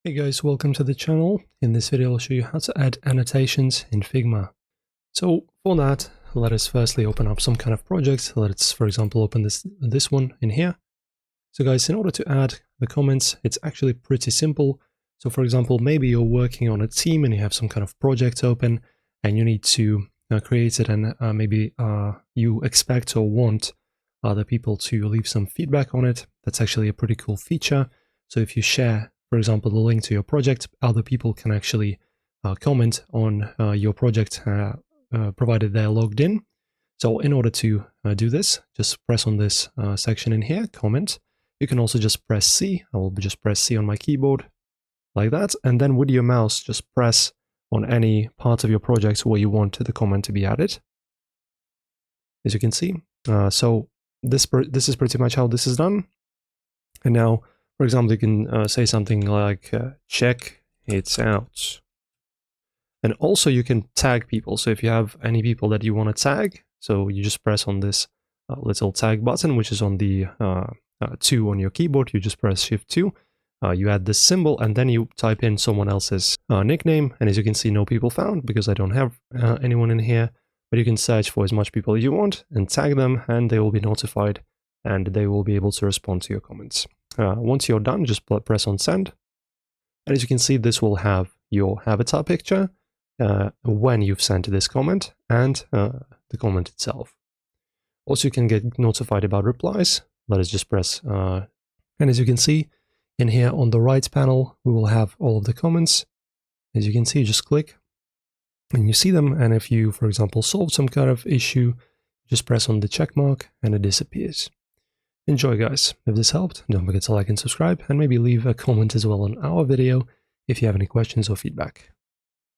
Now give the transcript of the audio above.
Hey guys, welcome to the channel. In this video I'll show you how to add annotations in Figma. So for that, let us firstly open up some kind of project. Let's, for example, open this one in here. So guys, in order to add the comments, it's actually pretty simple. So for example, maybe you're working on a team and you have some kind of project open and you need to create it, and maybe you expect or want other people to leave some feedback on it. That's actually a pretty cool feature. So if you share, for example, the link to your project, other people can actually comment on your project, provided they're logged in. So in order to do this, just press on this section in here, comment. You can also just press C. I will just press C on my keyboard like that. And then with your mouse, just press on any part of your project where you want the comment to be added. As you can see. So this is pretty much how this is done. And now, for example, you can say something like, check it out. And also you can tag people. So if you have any people that you want to tag, so you just press on this little tag button, which is on the 2 on your keyboard. You just press Shift 2. You add this symbol and then you type in someone else's nickname. And as you can see, no people found because I don't have anyone in here. But you can search for as much people as you want and tag them, and they will be notified and they will be able to respond to your comments. Once you're done, just press on send. And as you can see, this will have your avatar picture when you've sent this comment and the comment itself. Also, you can get notified about replies. Let us just press. And as you can see, in here on the right panel, we will have all of the comments. As you can see, just click and you see them. And if you, for example, solve some kind of issue, just press on the check mark and it disappears. Enjoy, guys. If this helped, don't forget to like and subscribe, and maybe leave a comment as well on our video if you have any questions or feedback.